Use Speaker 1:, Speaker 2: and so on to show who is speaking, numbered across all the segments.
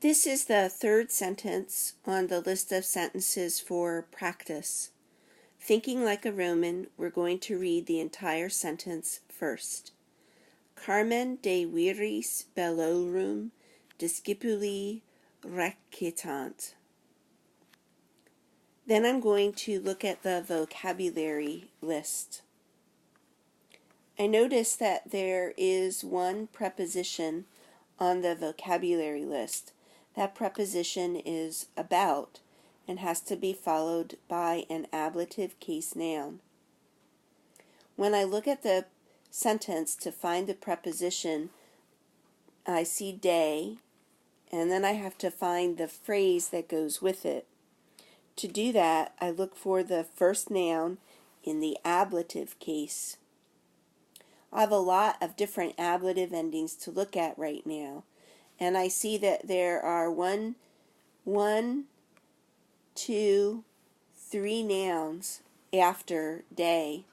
Speaker 1: This is the third sentence on the list of sentences for practice. Thinking like a Roman, we're going to read the entire sentence first. Carmen de viris bellorum discipuli recitant. Then I'm going to look at the vocabulary list. I notice that there is one preposition on the vocabulary list. That preposition is about and has to be followed by an ablative case noun. When I look at the sentence to find the preposition, I see de, and then I have to find the phrase that goes with it. To do that, I look for the first noun in the ablative case. I have a lot of different ablative endings to look at right now, and I see that there are one, two, three nouns after de.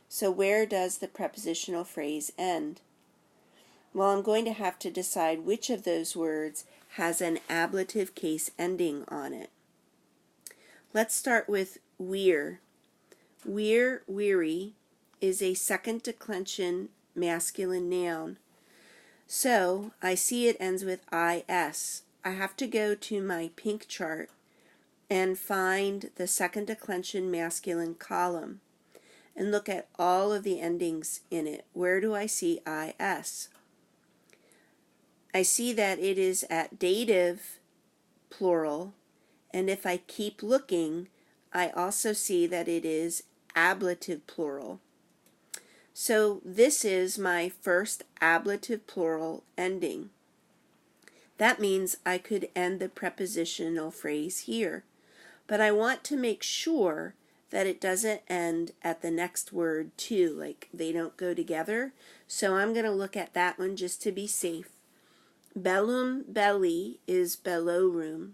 Speaker 1: So where does the prepositional phrase end? Well, I'm going to have to decide which of those words has an ablative case ending on it. Let's start with we're. Weary is a second declension masculine noun. So I see it ends with is. I have to go to my pink chart and find the second declension masculine column and look at all of the endings in it. Where do I see is? I see that it is at dative plural, and if I keep looking, I also see that it is ablative plural. So this is my first ablative plural ending. That means I could end the prepositional phrase here, but I want to make sure that it doesn't end at the next word too, like they don't go together. So I'm going to look at that one just to be safe. Bellum belli is bellorum.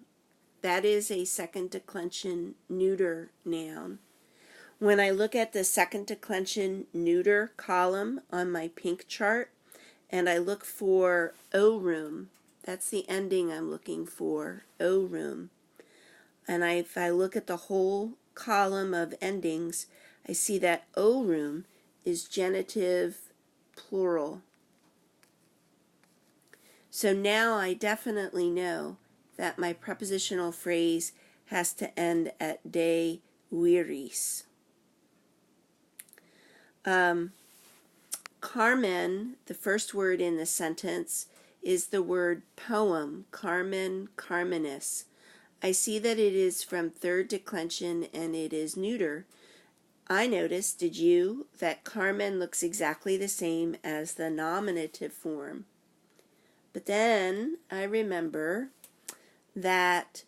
Speaker 1: That is a second declension neuter noun. When I look at the second declension neuter column on my pink chart and I look for orum, that's the ending I'm looking for, orum. And if I look at the whole column of endings, I see that orum is genitive plural. So now I definitely know that my prepositional phrase has to end at de viris. Carmen, the first word in the sentence, is the word poem, Carmen, Carmenis. I see that it is from third declension and it is neuter. I noticed, did you, that Carmen looks exactly the same as the nominative form. But then I remember that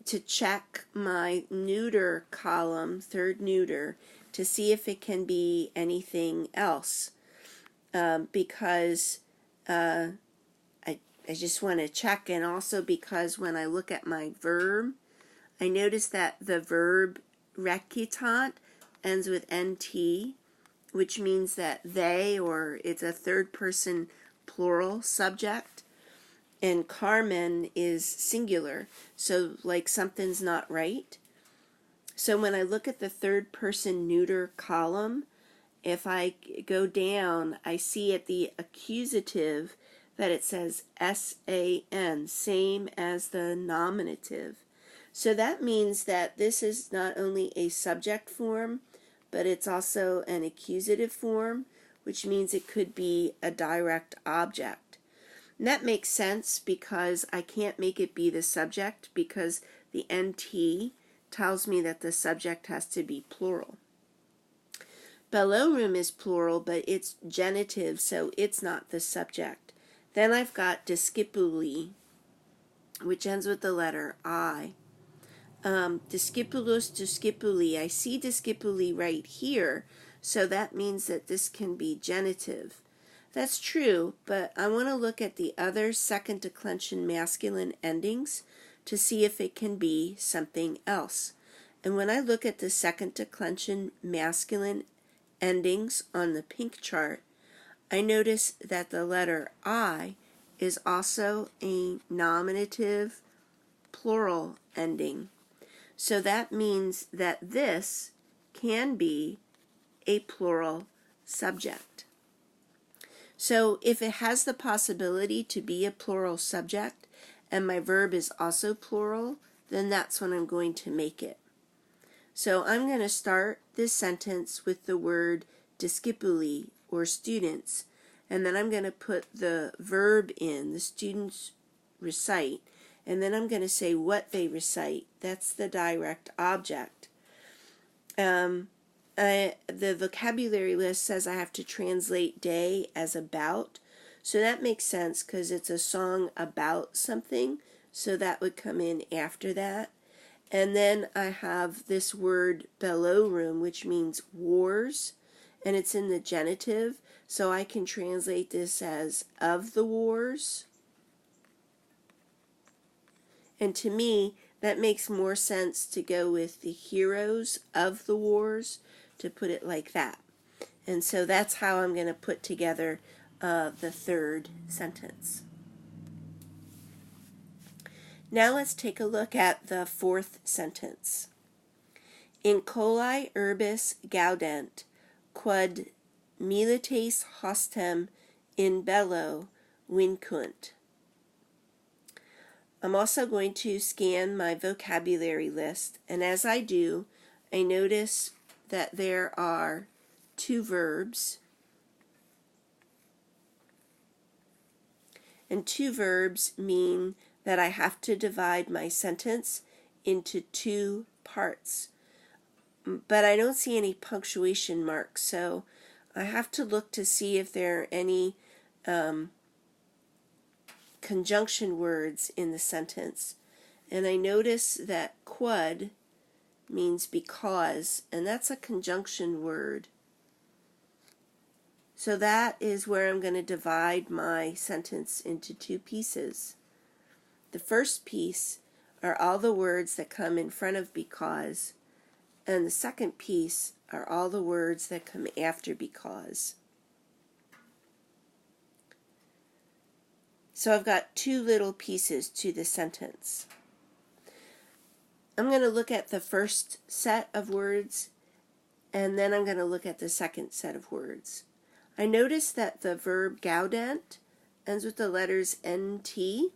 Speaker 1: to check my neuter column, third neuter, to see if it can be anything else, because I just want to check, and also because when I look at my verb, I notice that the verb recitant ends with nt, which means that they, or it's a third person plural subject, and Carmen is singular, so like something's not right. So when I look at the third person neuter column, if I go down, I see at the accusative that it says S-A-N, same as the nominative. So that means that this is not only a subject form, but it's also an accusative form, which means it could be a direct object. And that makes sense because I can't make it be the subject because the NT tells me that the subject has to be plural. Bellorum is plural, but it's genitive, so it's not the subject. Then I've got discipuli, which ends with the letter I. Discipulus, discipuli. I see discipuli right here, so that means that this can be genitive. That's true, but I want to look at the other second declension masculine endings to see if it can be something else. And when I look at the second declension masculine endings on the pink chart, I notice that the letter I is also a nominative plural ending. So that means that this can be a plural subject. So if it has the possibility to be a plural subject and my verb is also plural, then that's when I'm going to make it. So I'm going to start this sentence with the word discipuli, or students, and then I'm going to put the verb in, the students recite, and then I'm going to say what they recite. That's the direct object. The vocabulary list says I have to translate day as about, so that makes sense because it's a song about something, so that would come in after that. And then I have this word bellorum, which means wars, and it's in the genitive, so I can translate this as of the wars. And to me, that makes more sense to go with the heroes of the wars, to put it like that. And so that's how I'm going to put together the third sentence. Now let's take a look at the fourth sentence. In coli urbis gaudent, quod milites hostem in bello vincunt. I'm also going to scan my vocabulary list, and as I do, I notice that there are two verbs, and two verbs mean that I have to divide my sentence into two parts. But I don't see any punctuation marks, so I have to look to see if there are any conjunction words in the sentence. And I notice that quod means because, and that's a conjunction word. So that is where I'm going to divide my sentence into two pieces. The first piece are all the words that come in front of because, and the second piece are all the words that come after because. So I've got two little pieces to the sentence. I'm going to look at the first set of words, and then I'm going to look at the second set of words. I notice that the verb gaudent ends with the letters NT,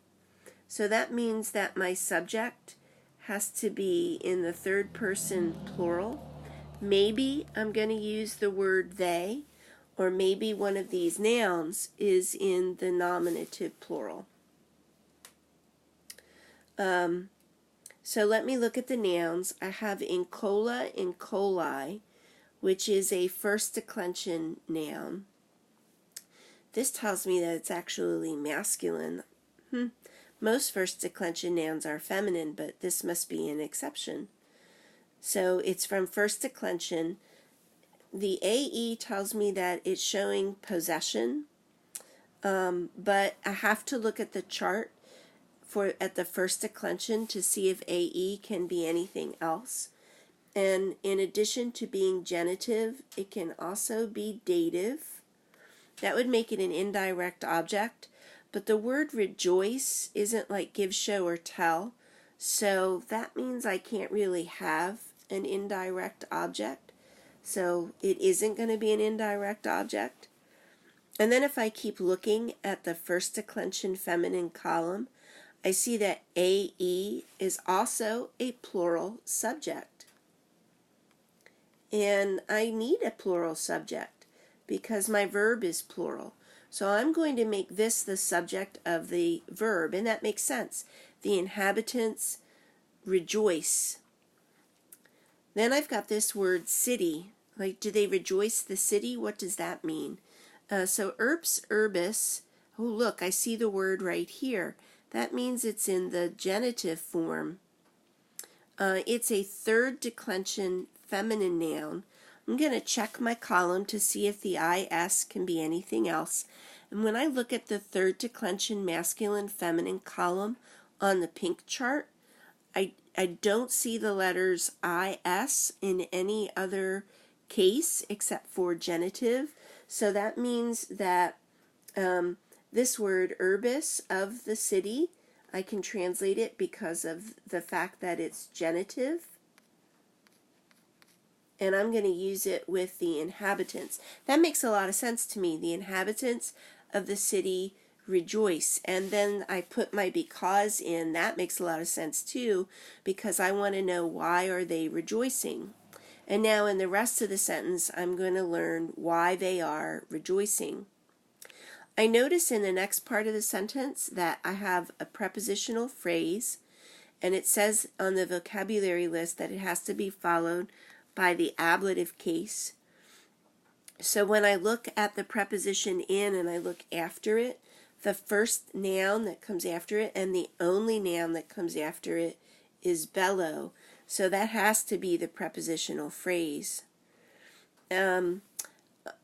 Speaker 1: so that means that my subject has to be in the third person plural. Maybe I'm going to use the word they, or maybe one of these nouns is in the nominative plural. So let me look at the nouns. I have incola, incoli, which is a first declension noun. This tells me that it's actually masculine. Most first declension nouns are feminine, but this must be an exception. So it's from first declension. The AE tells me that it's showing possession, but I have to look at the chart at the first declension to see if AE can be anything else. And in addition to being genitive, it can also be dative. That would make it an indirect object, but the word rejoice isn't like give, show, or tell, so that means I can't really have an indirect object, so it isn't going to be an indirect object. And then if I keep looking at the first declension feminine column, I see that AE is also a plural subject. And I need a plural subject because my verb is plural. So I'm going to make this the subject of the verb, and that makes sense. The inhabitants rejoice. Then I've got this word city. Like, do they rejoice the city? What does that mean? So urbs, urbis. Oh, look, I see the word right here. That means it's in the genitive form. It's a third declension feminine noun. I'm going to check my column to see if the IS can be anything else. And when I look at the third declension masculine feminine column on the pink chart, I don't see the letters IS in any other case except for genitive. So that means that This word urbis, of the city, I can translate it because of the fact that it's genitive. And I'm going to use it with the inhabitants. That makes a lot of sense to me. The inhabitants of the city rejoice. And then I put my because in. That makes a lot of sense too, because I want to know, why are they rejoicing? And now in the rest of the sentence, I'm going to learn why they are rejoicing. I notice in the next part of the sentence that I have a prepositional phrase, and it says on the vocabulary list that it has to be followed by the ablative case. So when I look at the preposition in and I look after it, the first noun that comes after it and the only noun that comes after it is bellow. So that has to be the prepositional phrase.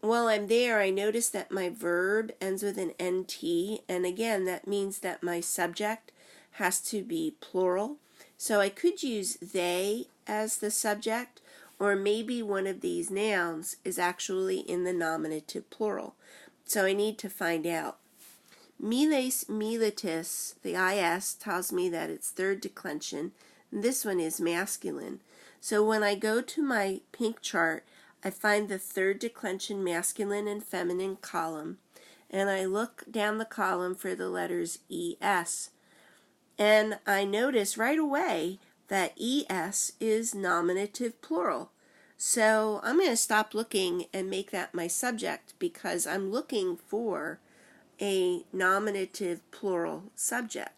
Speaker 1: While I'm there, I notice that my verb ends with an NT, and again, that means that my subject has to be plural. So I could use they as the subject, or maybe one of these nouns is actually in the nominative plural. So I need to find out. Miles militis, the IS, tells me that it's third declension, and this one is masculine. So when I go to my pink chart, I find the third declension masculine and feminine column, and I look down the column for the letters ES. And I notice right away that ES is nominative plural. So I'm going to stop looking and make that my subject, because I'm looking for a nominative plural subject.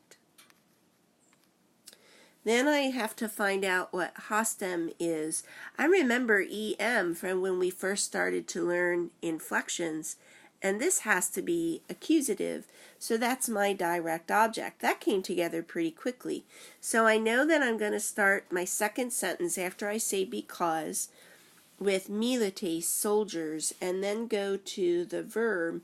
Speaker 1: Then I have to find out what hostem is. I remember EM from when we first started to learn inflections, and this has to be accusative, so that's my direct object. That came together pretty quickly. So I know that I'm going to start my second sentence after I say because with milites, soldiers, and then go to the verb,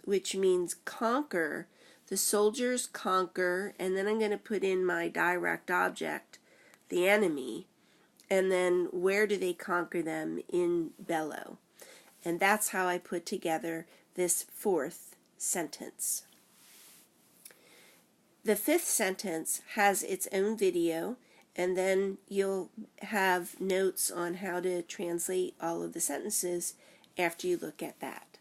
Speaker 1: which means conquer. The soldiers conquer, and then I'm going to put in my direct object, the enemy, and then where do they conquer them? In bellow. And that's how I put together this fourth sentence. The fifth sentence has its own video, and then you'll have notes on how to translate all of the sentences after you look at that.